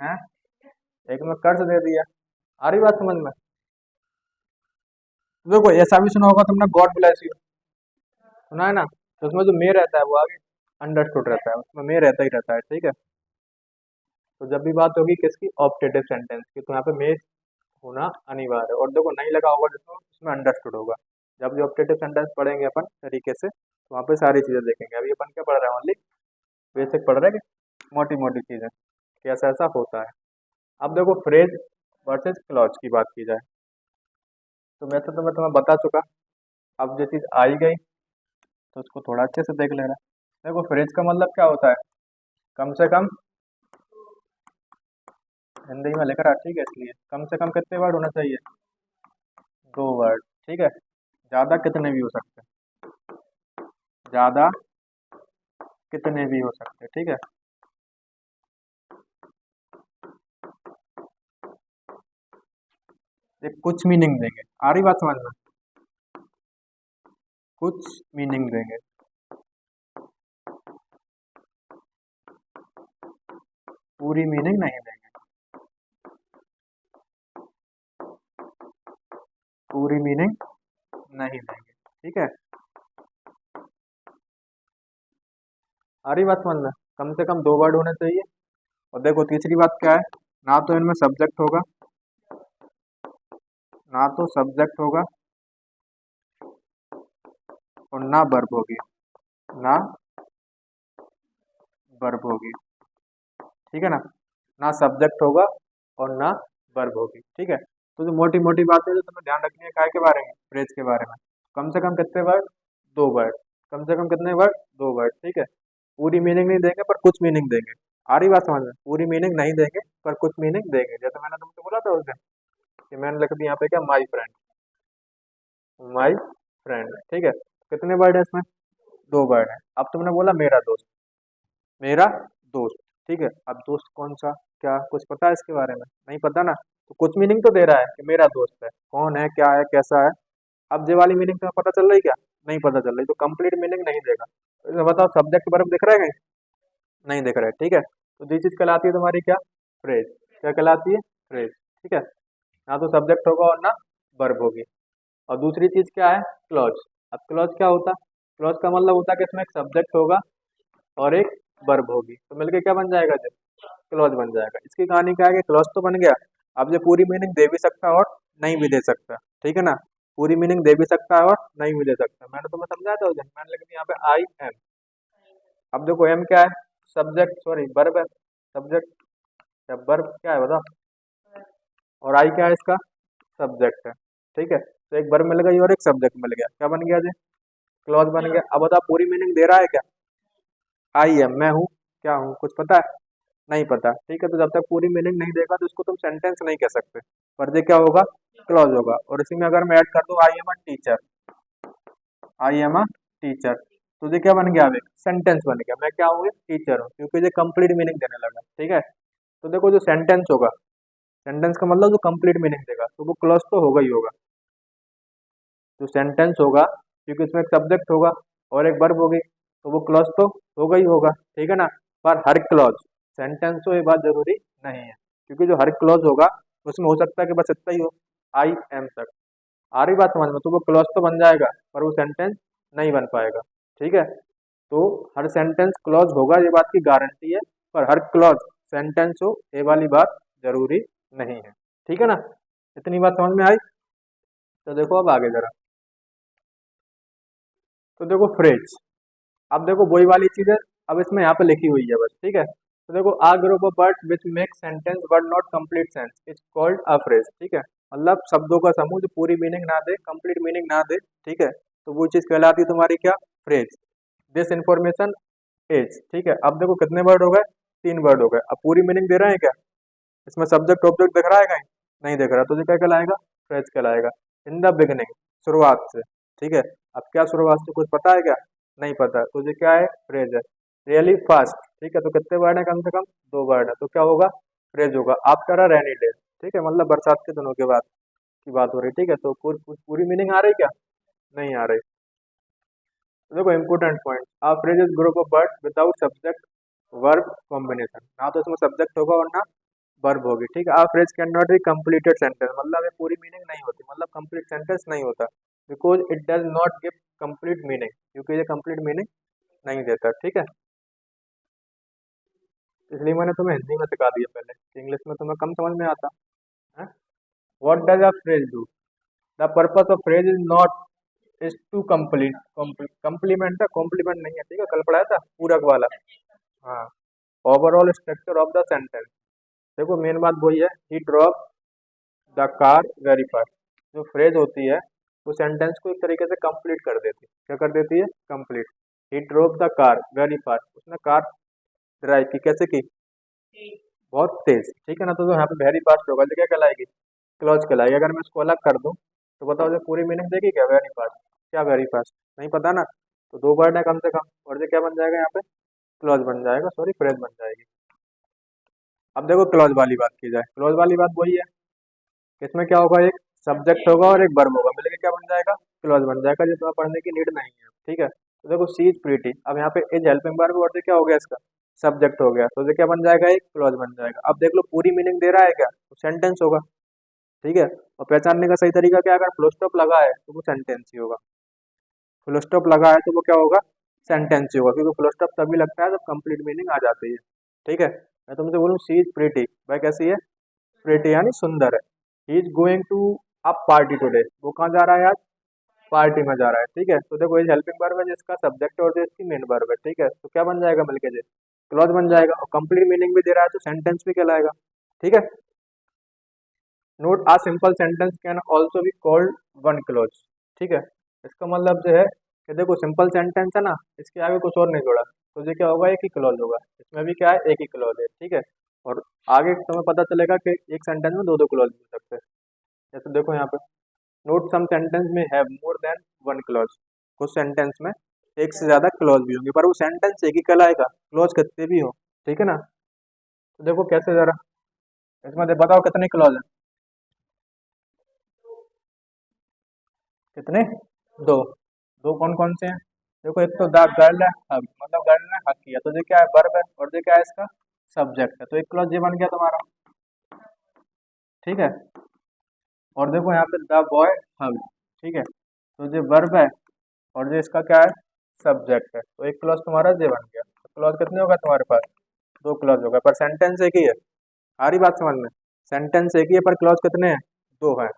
हैं, एक में कर्ज दे दिया। आ रही बात समझ में? देखो ऐसा भी सुना होगा तुमने, गॉड ब्लेस यू, सुना है ना? तो उसमें जो मे रहता है वो आगे अंडरस्टूड रहता है, उसमें मे रहता ही रहता है, ठीक है? तो जब भी बात होगी किसकी? ऑप्टेटिव सेंटेंस की, तो यहाँ पे मे होना अनिवार्य है, और देखो नहीं लगा होगा जिसमें, उसमें अंडरस्टूड होगा। जब भी ऑप्टेटिव सेंटेंस पढ़ेंगे अपन तरीके से, तो वहाँ पे सारी चीजें देखेंगे। अभी अपन क्या पढ़ रहे हैं? ओनली बेसिक पढ़ रहे हैं, मोटी मोटी चीजें, कैसा ऐसा होता है। अब देखो फ्रेज वर्सेस क्लॉज की बात की जाए, तो मैं तुम्हें बता चुका, अब जो चीज आई गई तो उसको थोड़ा अच्छे से देख लेना। देखो फ्रेज का मतलब क्या होता है? कम से कम, हिंदी में लिख रहा है, ठीक है, इसलिए कम से कम कितने वर्ड होना चाहिए? 2 वर्ड, ठीक है? ज्यादा कितने भी हो सकते हैं, ज्यादा कितने भी हो सकते हैं, ठीक है? ये कुछ मीनिंग देंगे, आ रही बात समझ में? कुछ मीनिंग देंगे, पूरी मीनिंग नहीं देंगे, पूरी मीनिंग नहीं देंगे, ठीक है? आ रही बात समझ में? कम से कम 2 वर्ड होने चाहिए। और देखो तीसरी बात क्या है, ना तो इनमें सब्जेक्ट होगा, ना तो सब्जेक्ट होगा, और ना वर्ब होगी, ना वर्ब होगी, ठीक है ना। ना सब्जेक्ट होगा और ना वर्ब होगी, ठीक है। तो जो मोटी मोटी बातें जो तुम्हें ध्यान रखनी है काय के बारे में, फ्रेज के बारे में, कम से कम कितने वर्ड, 2 वर्ड, कम से कम कितने वर्ड, 2 वर्ड, ठीक है। पूरी मीनिंग नहीं देंगे पर कुछ मीनिंग देंगे, आ रही बात समझ में, पूरी मीनिंग नहीं देंगे पर कुछ मीनिंग देंगे। जैसे मैंने तुमसे बोला था उस दिन कि मैंने लिख दिया यहाँ पे क्या, माई फ्रेंड, माई फ्रेंड, ठीक है। कितने वर्ड है इसमें, 2 वर्ड है। अब तुमने बोला मेरा दोस्त, मेरा दोस्त, ठीक है। अब दोस्त कौन सा, क्या कुछ पता है इसके बारे में, नहीं पता ना, तो कुछ मीनिंग तो दे रहा है कि मेरा दोस्त है, कौन है, क्या है, कैसा है। अब ये वाली मीनिंग तुम्हें पता चल रही क्या, नहीं पता चल रही, तो कंप्लीट मीनिंग नहीं देगा। तो इसमें बताओ सब्जेक्ट वर्ब दिख रहा है कहीं, नहीं दिख रहा है, ठीक है। तो ये चीज कहलाती है तुम्हारी क्या, फ्रेज, क्या कहलाती है, फ्रेज, ठीक है। ना तो सब्जेक्ट होगा और ना वर्ब होगी। और दूसरी चीज क्या है, क्लॉज। अब क्लॉज क्या होता है, क्लॉज का मतलब होता है कि इसमें एक सब्जेक्ट होगा और एक वर्ब होगी, तो मिलके क्या बन जाएगा, जब क्लॉज बन जाएगा। इसकी कहानी क्या है कि क्लॉज तो बन गया, अब ये पूरी मीनिंग दे भी सकता है और नहीं भी दे सकता, ठीक है ना। पूरी मीनिंग दे भी सकता है और नहीं भी दे सकता। मैंने तुम्हें समझाया था उस दिन, मैंने लिख दिया यहाँ पे आई एम। अब देखो एम क्या है, सब्जेक्ट, सॉरी वर्ब है, सब्जेक्ट, वर्ब क्या है बताओ, और आई क्या है इसका, सब्जेक्ट है, ठीक है। तो एक वर्ब मिल गई और एक सब्जेक्ट मिल गया, क्या बन गया जी, क्लॉज बन गया। अब बताओ पूरी मीनिंग दे रहा है क्या, आई एम, मैं हूँ, क्या हूँ, कुछ पता है, नहीं पता, ठीक है। तो जब तक पूरी मीनिंग नहीं देगा तो उसको तुम सेंटेंस नहीं कह सकते, पर ये क्या होगा, क्लॉज होगा। और इसी में अगर मैं ऐड कर दूं I am a teacher, I am a teacher, तो ये क्या बन गया, अब एक सेंटेंस बन गया, मैं क्या हूँ, टीचर हूँ, क्योंकि ये कंप्लीट मीनिंग देने लगा, ठीक है। तो देखो जो सेंटेंस होगा, सेंटेंस का मतलब जो कंप्लीट मीनिंग देगा, तो वो क्लॉज तो होगा ही होगा। जो सेंटेंस होगा, क्योंकि इसमें एक सब्जेक्ट होगा और एक वर्ब होगी, तो वो क्लॉज तो होगा ही होगा, ठीक है ना। पर हर क्लॉज सेंटेंस हो, ये बात जरूरी नहीं है, क्योंकि जो हर क्लॉज होगा उसमें हो सकता है कि बस इतना ही हो, आई एम तक, आ रही बात समझ में, तो वो क्लॉज तो बन जाएगा पर वो सेंटेंस नहीं बन पाएगा, ठीक है। तो हर सेंटेंस क्लॉज होगा, ये बात की गारंटी है, पर हर क्लॉज सेंटेंस हो, ये वाली बात जरूरी नहीं है, ठीक है ना। इतनी बात समझ में आई। तो देखो अब आगे जरा, तो देखो फ्रेज, अब देखो वही वाली चीज है, अब इसमें यहाँ पे लिखी हुई है बस, ठीक है। तो देखो a group of word which make sentence but not complete sense is called a phrase, ठीक है। मतलब शब्दों का समूह जो पूरी मीनिंग ना दे, कंप्लीट मीनिंग ना दे, ठीक है, तो वो चीज कहलाती है तुम्हारी क्या, फ्रेज। दिस इंफॉर्मेशन इज, ठीक है। अब देखो कितने वर्ड हो गए, 3 वर्ड हो गए। अब पूरी मीनिंग दे रहे हैं क्या, इसमें सब्जेक्ट ऑब्जेक्ट दिख रहा है कहीं, नहीं दिख रहा, तो ये क्या कहलाएगा, फ्रेज कहलाएगा। इन द बिगनिंग, शुरुआत से, ठीक है। अब क्या शुरुआत से कुछ पता है क्या, नहीं पता, तो ये क्या है, फ्रेज है। रियली फास्ट, ठीक है, तो कितने वर्ड है, कम से कम 2 वर्ड है, तो क्या होगा, फ्रेज होगा। आप कह रहा रेनी डे, ठीक है, मतलब बरसात के दिनों के बाद की बात हो रही, ठीक है, तो पूरी मीनिंग आ रही क्या, नहीं आ रही। तो देखो important point, a phrase is group of word without subject verb combination, ना तो इसमें सब्जेक्ट होगा और ना वर्ब होगी, ठीक है। A phrase can not be completed sentence, मतलब ये पूरी मीनिंग नहीं होती, मतलब कंप्लीट सेंटेंस नहीं होता, because it does not give complete meaning, क्योंकि ये कंप्लीट मीनिंग नहीं देता, ठीक है। इसलिए मैंने तुम्हें हिंदी में सिखा दिया पहले, इंग्लिश में तुम्हें कम समझ में आता है। What does a phrase do, the purpose of phrase is not is to complete, complement है, कॉम्प्लीमेंट नहीं है, ठीक है, कल पढ़ाया था पूरक वाला, हाँ। Overall structure of the sentence, देखो मेन बात वही है, he drop the car very fast, जो फ्रेज होती है वो सेंटेंस को एक तरीके से कंप्लीट कर देती है, क्या कर देती है, complete. He drop the car very fast, उसने कार ड्राइव की, कैसे की, बहुत तेज, ठीक है ना। तो यहाँ पे वेरी फास्ट होगा, तो क्या कहलाएगी, क्लॉज कहलाएगी। अगर मैं इसको अलग कर दूं तो बताओ जो पूरी मीनिंग देगी क्या, वेरी फास्ट, क्या वेरी फास्ट, नहीं पता ना, तो 2 वर्ड है कम से कम, और जो क्या बन जाएगा यहाँ पे, क्लॉज बन जाएगा, सॉरी फ्रेज बन जाएगी। अब देखो क्लॉज वाली बात की जाए, क्लॉज वाली बात वही है, इसमें क्या होगा, एक सब्जेक्ट होगा और एक वर्ब होगा, मिलकर क्या बन जाएगा, क्लॉज बन जाएगा, जो तुम्हें पढ़ने की नीड नहीं है, ठीक है। तो देखो सी इज प्रीटी, अब यहाँ पे इज हेल्पिंग वर्ब और ये क्या हो गया, इसका सब्जेक्ट हो गया, तो ये क्या बन जाएगा, एक क्लॉज बन जाएगा। अब देख लो पूरी मीनिंग दे रहा है क्या, तो सेंटेंस होगा, ठीक है। और पहचानने का सही तरीका क्या है, अगर फुल स्टॉप लगा है तो वो सेंटेंस ही होगा, फुल स्टॉप लगा है तो वो क्या होगा, सेंटेंस ही होगा, क्योंकि फुल स्टॉप तभी लगता है जब कंप्लीट मीनिंग आ जाती है, ठीक है। मैं तुमसे बोलूँ सी इज प्रीटी, भाई कैसी है, प्रीटी यानी सुंदर है। He is going to a party today, वो कहाँ जा रहा है आज, पार्टी में जा रहा है, ठीक है। तो देखो ये हेल्पिंग वर्ब है जिसका सब्जेक्ट और जो इसकी मेन वर्ब है, ठीक है। तो क्या बन जाएगा मिलके जे, क्लॉज बन जाएगा, और कंप्लीट मीनिंग भी दे रहा है तो सेंटेंस भी कहलाएगा, ठीक है। Note a simple sentence can also be called one clause, ठीक है। इसका मतलब जो है कि देखो सिंपल सेंटेंस है ना, इसके आगे कुछ और नहीं जोड़ा, तो ये क्या होगा, एक ही क्लॉज होगा। इसमें भी क्या है, एक ही क्लॉज है, ठीक है। और आगे तुम्हें पता चलेगा कि एक सेंटेंस में दो दो क्लॉज हो सकते हैं। जैसे देखो यहाँ पे, नोट सम सेंटेंस में have more than one clause, कुछ सेंटेंस में एक से ज्यादा क्लॉज भी होंगे, पर वो सेंटेंस एक ही कहलाएगा, क्लॉज कितने भी हो, ठीक है ना। तो देखो कैसे जरा, इसमें बताओ कितने क्लॉज है, कितने, दो। दो कौन कौन से हैं, देखो एक तो द गर्ल है हक, मतलब गर्ल ने हक किया, तो ये क्या है, वर्ब है, और ये क्या है, इसका सब्जेक्ट है, तो एक क्लॉज ये बन गया तुम्हारा, ठीक है। और देखो यहाँ पे द बॉय हग, ठीक है, तो ये वर्ब है, और ये इसका क्या है, सब्जेक्ट है, तो एक क्लॉज तुम्हारा ये बन गया। तो क्लॉज कितने होगा तुम्हारे पास, दो क्लॉज होगा, पर सेंटेंस एक ही है। आ रही बात समझ में, सेंटेंस एक ही है पर क्लॉज कितने हैं, दो हैं।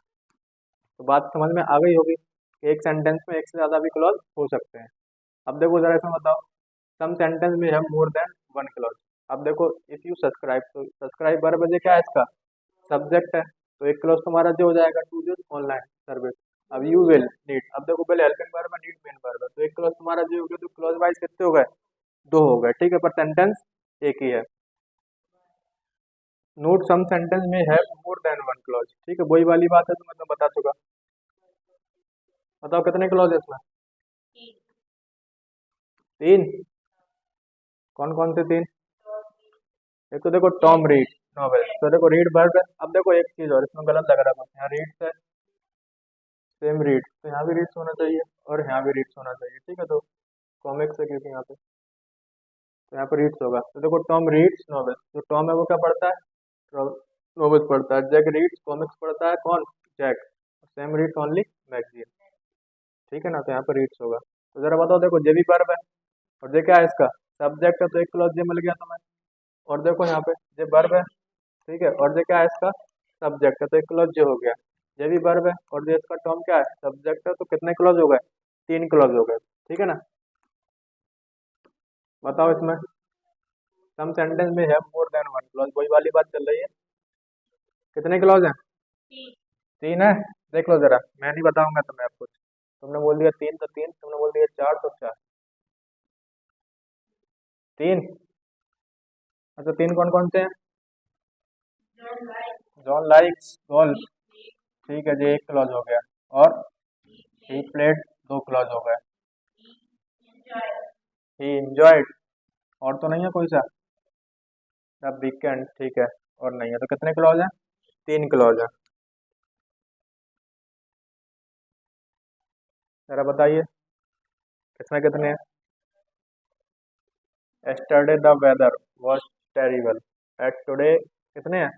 तो बात समझ में आ गई होगी कि एक सेंटेंस में एक से ज्यादा भी क्लॉज हो सकते हैं। अब देखो जरा इसमें बताओ, सम सेंटेंस में have more than one clause. अब देखो इफ यू सब्सक्राइब, तो सब्सक्राइब वर्ब है, क्या है इसका सब्जेक्ट है, तो एक क्लॉज तुम्हारा जो हो जाएगा टू दिस ऑनलाइन सर्विस। अब यू विल नीड, अब देखो पहले हेल्पिंग वर्ब है, नीड मेन वर्ब है, तो एक क्लॉज तुम्हारा जो हो गया, तो क्लॉज वाइज कितने हो गए, दो हो गए, ठीक है, पर सेंटेंस एक ही है। नोट सम सेंटेंस में have more than one clause, ठीक है, वही वाली बात है तो मैं तो बता चुका। बताओ कितने क्लॉज है इसमें, तीन। कौन कौन से तीन, एक तो देखो टॉम रीड नॉवेल, तो देखो रीड वर्ब है। अब देखो एक चीज और इसमें गलत लग रहा है, यहाँ रीड्स है, सेम रीड, तो यहाँ भी रीड्स होना चाहिए और यहाँ भी रीड्स होना चाहिए, ठीक है। तो कॉमिक्स है क्योंकि यहाँ पे, तो यहाँ पे रीड्स होगा, तो देखो टॉम रीड्स नॉवेल, जो टॉम है वो क्या पढ़ता है, नॉवेल्स पढ़ता है। जैक रीड्स कॉमिक्स पढ़ता है, कौन, Jack. Sam reads only magazine, ठीक है ना, तो यहाँ पे रीड्स होगा। तो जरा बताओ, देखो जे भी वर्ब है, और ये क्या है इसका सब्जेक्ट है, तो एक क्लॉज ये मिल गया तुम्हें। और देखो यहाँ पे ये वर्ब है, ठीक है, और ये क्या है इसका सब्जेक्ट है, तो एक क्लॉज जो हो गया। ये भी वर्ब है, और ये इसका टर्म क्या है, सब्जेक्ट है, तो कितने क्लॉज हो गए, तीन क्लॉज हो गए, ठीक है ना। बताओ इसमें, सम सेंटेंस में है मोर देन वन क्लॉज, वही वाली बात चल रही है, कितने क्लॉज हैं, तीन है। देख लो जरा, मैं नहीं बताऊंगा तुम्हें अब कुछ, तुमने बोल दिया तीन तो तीन, तुमने बोल दिया चार तो चार, तीन। अच्छा तीन कौन कौन से हैं, जॉन लाइक्स गोल्फ, ठीक है जी, एक क्लॉज हो गया। और ही प्लेड, दो क्लॉज हो गए। ही इंजॉयड, और तो नहीं है कोई सा, द वीकेंड, ठीक है, और नहीं है, तो कितने क्लॉज हैं, तीन क्लॉज हैं। जरा बताइए इसमें कितने हैं, yesterday the weather was terrible, at today कितने हैं,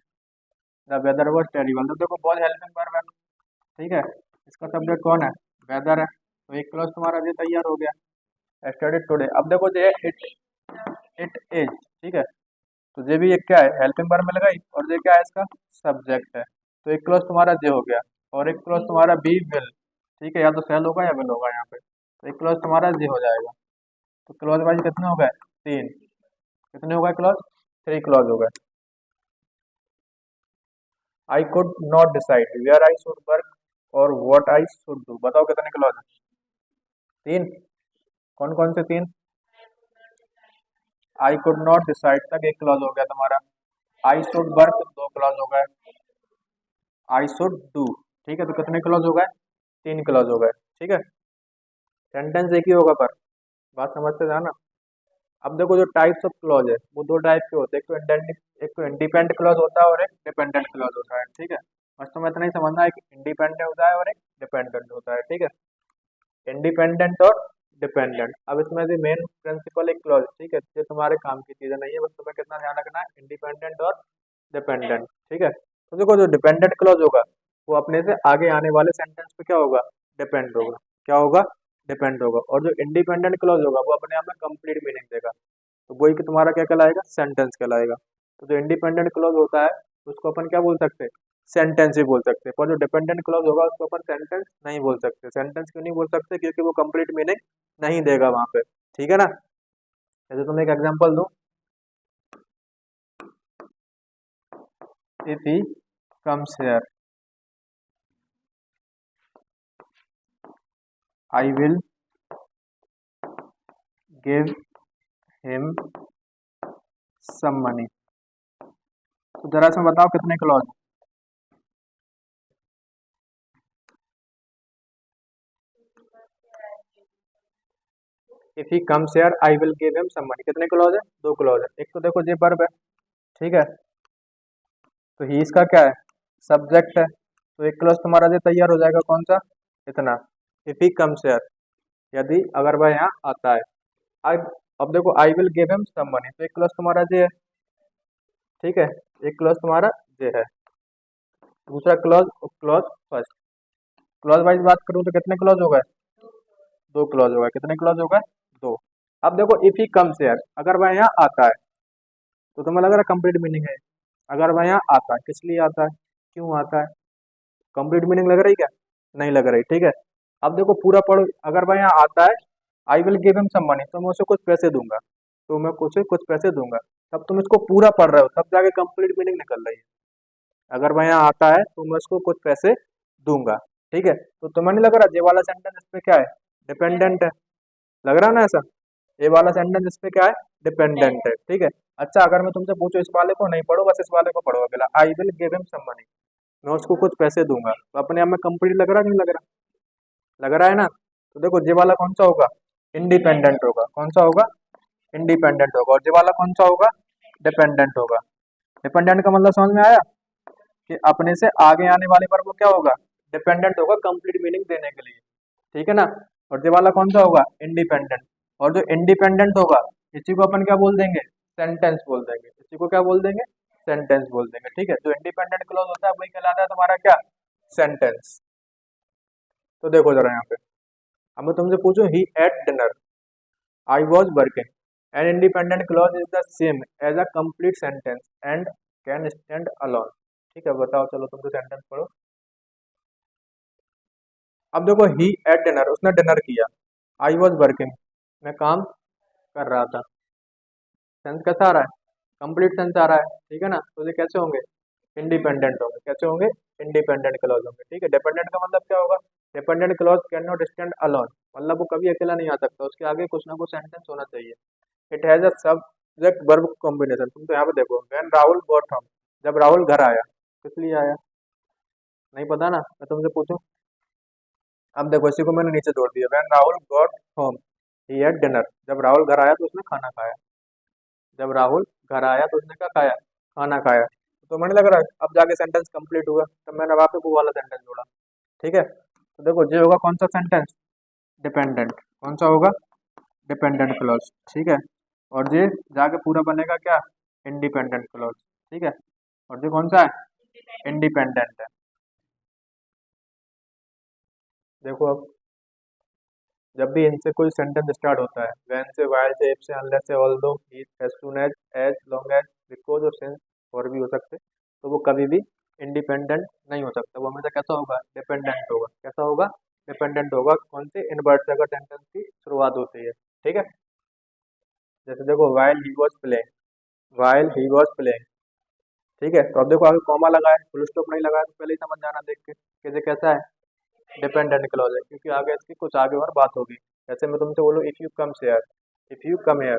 द वेदर वॉज टेरिबल, तो देखो बहुत हेल्पिंग वर्ब है, ठीक है। इसका सब्जेक्ट कौन है, वेदर है, तो एक क्लॉज तुम्हारा ये तैयार हो गया, yesterday टुडे। अब देखो ये इट, इट इज, ठीक है, तो ये भी एक क्या है, हेल्पिंग वर्ब मिल गई, और ये क्या है इसका सब्जेक्ट है, तो एक क्लॉज तुम्हारा जे हो गया, और एक क्लॉज तुम्हारा बी विल, ठीक है, या तो सेल होगा या विल होगा यहाँ पे, तो एक क्लॉज तुम्हारा जे हो जाएगा। तो क्लॉज वाइज कितने हो गए, तीन, कितने हो गए क्लॉज, थ्री क्लॉज हो गए। I could not decide where I should work और व्हाट आई शुड डू, बताओ कितने क्लॉज हैं, तीन। कौन कौन से तीन, आई कुड नॉट डिसाइड तक एक क्लॉज हो गया तुम्हारा, आई शुड वर्क दो क्लॉज हो गए, आई शुड डू, ठीक है, तो कितने क्लॉज हो गए, तीन क्लॉज हो गए, ठीक है। सेंटेंस एक ही होगा, पर बात समझते जाना। अब देखो जो टाइप्स ऑफ क्लॉज है वो दो टाइप के होते हैं, एक तो इंडिपेंडेंट क्लॉज होता है और एक डिपेंडेंट क्लॉज होता है, ठीक है। बस तुम्हें इतना ही समझना है कि इंडिपेंडेंट होता है और एक डिपेंडेंट होता है, ठीक है, इंडिपेंडेंट और डिपेंडेंट। अब इसमें से मेन प्रिंसिपल एक क्लॉज, ठीक है, ये तुम्हारे काम की चीजें नहीं है, बस तुम्हें कितना ध्यान रखना है, इंडिपेंडेंट और डिपेंडेंट, ठीक है। तो देखो जो डिपेंडेंट क्लॉज होगा वो अपने से आगे आने वाले सेंटेंस पे क्या होगा, डिपेंड होगा, क्या होगा, डिपेंड होगा। और जो इंडिपेंडेंट क्लॉज होगा वो अपने आप में कंप्लीट मीनिंग देगा, तो वही कि तुम्हारा क्या कहलाएगा, सेंटेंस कहलाएगा। तो जो इंडिपेंडेंट क्लॉज होता है उसको अपन क्या बोल सकते हैं, सेंटेंस ही बोल सकते हैं, पर जो डिपेंडेंट क्लॉज होगा उसको अपन सेंटेंस नहीं बोल सकते। सेंटेंस क्यों नहीं बोल सकते? क्योंकि वो कंप्लीट मीनिंग नहीं देगा वहां पे, ठीक है ना। जैसे तुम्हें एक एग्जांपल दूं, if he comes here I will give him some money. तो जरा से बताओ कितने clause? If he comes here I will give him some money, कितने क्लॉज है? दो क्लॉज है। एक तो देखो ये वर्ब है, ठीक है, तो ही इसका क्या है? सब्जेक्ट है। तो एक क्लॉज तुम्हारा ये तैयार हो जाएगा, कौन सा? इतना, इफ ही कम्स हियर, यदि अगर वह यहाँ आता है। आई, अब देखो I will give him some money, तो एक क्लॉज तुम्हारा ये है, ठीक है, एक क्लॉज तुम्हारा ये है, दूसरा clause clause first. Clause wise बात करूं तो कितने क्लॉज हो गए? दो क्लॉज हो गए। कितने क्लॉज हो गए? दो। अब देखो इफ ही कम्स हियर, अगर वह यहाँ आता है, तो तुम्हें लग रहा है कंप्लीट मीनिंग है। अगर वह यहाँ आता है, किस लिए आता है, क्यों आता है? कंप्लीट मीनिंग लग रही क्या? नहीं लग रही, ठीक है। अब देखो पूरा पढ़ो, अगर वह यहाँ आता है, I will give him some money, तो मैं उसे कुछ पैसे दूंगा, तो मैं उसे कुछ पैसे दूंगा। तब तुम इसको पूरा पढ़ रहे हो, तब जाके कंप्लीट मीनिंग निकल रही है। अगर वह यहाँ आता है तो मैं उसको कुछ पैसे दूंगा, ठीक है। तो तुम्हें नहीं लग रहा ये वाला सेंटेंस इस पे क्या है? डिपेंडेंट है। लग रहा है ना ऐसा? ये वाला सेंटेंस इस पे क्या है? डिपेंडेंट है, ठीक है। अच्छा, अगर मैं तुमसे पूछूं इस वाले को नहीं पढ़ो, बस इस वाले को पढ़ो अगला, I will give him some money, मैं उसको कुछ पैसे दूंगा, तो अपने आप में कंप्लीट लग रहा है, नहीं लग रहा? लग रहा है ना? तो देखो ये वाला कौन सा होगा? इंडिपेंडेंट होगा। कौन सा होगा? इंडिपेंडेंट होगा। और ये वाला कौन सा होगा? डिपेंडेंट होगा। डिपेंडेंट का मतलब समझ में आया? कि अपने से आगे आने वाले पर वो क्या होगा? डिपेंडेंट होगा, कंप्लीट मीनिंग देने के लिए, ठीक है ना। और ये वाला कौन सा होगा? इंडिपेंडेंट। और जो इंडिपेंडेंट होगा, इसी को अपन क्या बोल देंगे? सेंटेंस बोल देंगे। इसी को क्या बोल देंगे? सेंटेंस बोल देंगे, ठीक है। जो इंडिपेंडेंट क्लॉज होता है वही कहलाता है तुम्हारा क्या? सेंटेंस। तो देखो जरा यहाँ पे, अब मैं तुमसे पूछूं he ate dinner I was working, an independent clause is the same as a complete sentence and can stand alone. ठीक है, बताओ, चलो तुम तो सेंटेंस पढ़ो। अब देखो ही एट डिनर, उसने डिनर किया, आई वॉज वर्किंग, मैं काम कर रहा था। सेंस कैसा आ रहा है? कंप्लीट सेंस आ रहा है, ठीक है ना। तो ये कैसे होंगे? इंडिपेंडेंट होंगे। कैसे होंगे? इंडिपेंडेंट क्लॉज होंगे, ठीक है। डिपेंडेंट का मतलब क्या होगा? Dependent clause can not stand alone, मतलब वो कभी अकेला नहीं आ सकता, उसके आगे कुछ ना कुछ सेंटेंस होना चाहिए। It has a subject verb combination. तुम तो यहाँ पे देखो, व्हेन राहुल गॉट होम, जब राहुल घर आया, किस लिए आया? नहीं पता ना, मैं तुमसे पूछूं। अब देखो इसी को मैंने नीचे जोड़ दिया, when Rahul got home he had dinner, जब राहुल घर आया तो उसने खाना खाया। जब राहुल घर आया तो उसने क्या खाया? खाना खाया। तो मैंने लग रहा है अब जाके सेंटेंस कंप्लीट हुआ, तब मैंने वहां पे वो वाला सेंटेंस जोड़ा, ठीक है। तो देखो ये होगा कौन सा सेंटेंस? डिपेंडेंट। कौन सा होगा? डिपेंडेंट क्लॉज, ठीक है। और ये जाके पूरा बनेगा क्या? इंडिपेंडेंट क्लॉज, ठीक है। और ये कौन सा है? इंडिपेंडेंट है। देखो अब, जब भी इनसे कोई सेंटेंस स्टार्ट होता है, व्हेन से, व्हाइल से, इफ से, अनलेस से, although, as soon as long as, because और सिंस, और भी हो सकते, तो वो कभी भी इंडिपेंडेंट नहीं हो सकता। वो हमेशा कैसा होगा? डिपेंडेंट होगा। कैसा होगा? डिपेंडेंट होगा। कौन से? इन वर्ड से अगर सेंटेंस की शुरुआत होती है, ठीक है। जैसे देखो, while he was playing, while he was playing, ठीक है। तो अब देखो आगे कॉमा लगा है, फुल स्टॉप नहीं लगा है, तो पहले ही समझ जाना देख के कि ये कैसा है? डिपेंडेंट क्लॉज है, क्योंकि आगे इसकी कुछ आगे और बात होगी। जैसे मैं तुमसे बोलूँ if you come here, if you come here,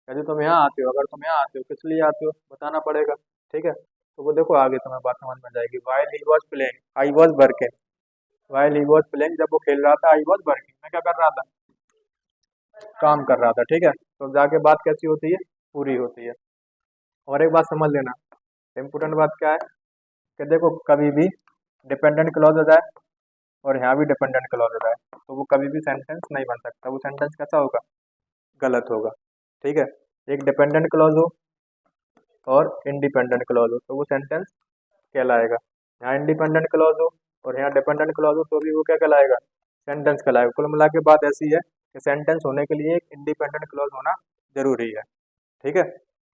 यदि तुम यहाँ आते हो, अगर तुम यहाँ आते हो, किस लिए आते हो बताना पड़ेगा, ठीक है। तो वो देखो आगे तुम्हें बात समझ में जाएगी। While he was playing I was working, while he was playing, जब वो खेल रहा था, आई वॉज वर्किंग, मैं क्या कर रहा था? काम कर रहा था, ठीक है। तो जाके बात कैसी होती है? पूरी होती है। और एक बात समझ लेना, इम्पोर्टेंट बात क्या है, कि देखो कभी भी डिपेंडेंट क्लॉज हो जाए और यहाँ भी डिपेंडेंट क्लॉज हो जाए, तो वो कभी भी सेंटेंस नहीं बन सकता। वो सेंटेंस कैसा होगा? गलत होगा, ठीक है। एक डिपेंडेंट क्लॉज हो और इंडिपेंडेंट क्लॉज हो, तो वो सेंटेंस कहलाएगा। यहाँ इंडिपेंडेंट क्लॉज हो और यहाँ डिपेंडेंट क्लॉज हो, तो भी वो क्या कहलाएगा? सेंटेंस कहलाएगा। कुल मिला के बात ऐसी है कि सेंटेंस होने के लिए एक इंडिपेंडेंट क्लॉज होना जरूरी है, ठीक है।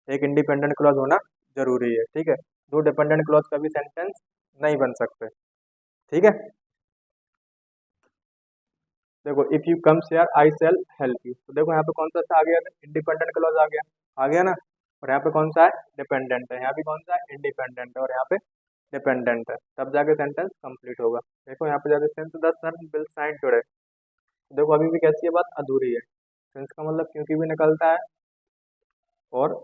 एक इंडिपेंडेंट क्लॉज होना जरूरी है, ठीक है। दो डिपेंडेंट क्लॉज कभी सेंटेंस नहीं बन सकते। ठीक है, देखो if you comes here I shall help you, तो देखो यहाँ पे कौन सा आ गया, इंडिपेंडेंट क्लॉज आ गया ना। और यहाँ पे कौन सा है, डिपेंडेंट है, यहाँ भी कौन सा है, इंडिपेंडेंट है, और यहाँ पे डिपेंडेंट है, तब जाके सेंटेंस कंप्लीट होगा। देखो यहाँ पे जाके since the sun will shine today, देखो अभी भी कैसी है बात, अधूरी है। सिंस का मतलब क्योंकि भी निकलता है और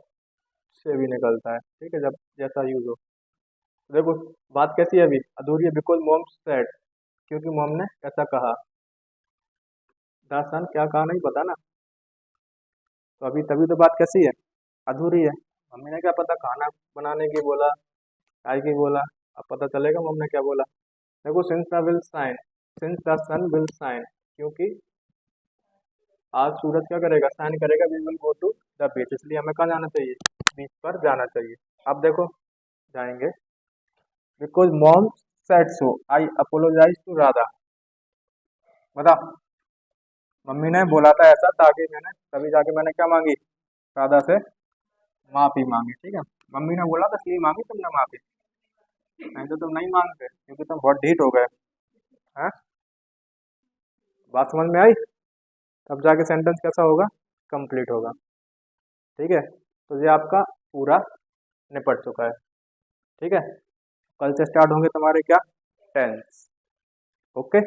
से भी निकलता है, ठीक है, जब जैसा यूज हो। तो देखो बात कैसी है, अभी अधूरी है, बिकॉज मॉम सेड, क्योंकि मॉम ने ऐसा कहा। द सन क्या कहा नहीं पता ना, तो अभी तभी तो बात कैसी है, अधूरी है। मम्मी ने क्या पता खाना बनाने की बोला, चाय की बोला, अब पता चलेगा मम्मी ने क्या बोला। देखो since the will shine, since the sun will shine, क्योंकि आज सूरज क्या करेगा, साइन करेगा, we will go to the beach, इसलिए हमें कहाँ जाना चाहिए, बीच पर जाना चाहिए। अब देखो जाएंगे, because mom said so I apologize to Radha, बता, मम्मी ने बोला था ऐसा, ताकि मैंने तभी जाके मैंने क्या मांगी, राधा से माफी मांगी। ठीक है, मम्मी ने बोला था इसलिए मांगी तुमने माफी, नहीं तो तुम नहीं मांगते, क्योंकि तुम बहुत ढीठ हो गए हैं। बात समझ में आई, तब जाके सेंटेंस कैसा होगा, कंप्लीट होगा। ठीक है, तो ये आपका पूरा निपट चुका है। ठीक है, कल से स्टार्ट होंगे तुम्हारे क्या, टेंस। ओके।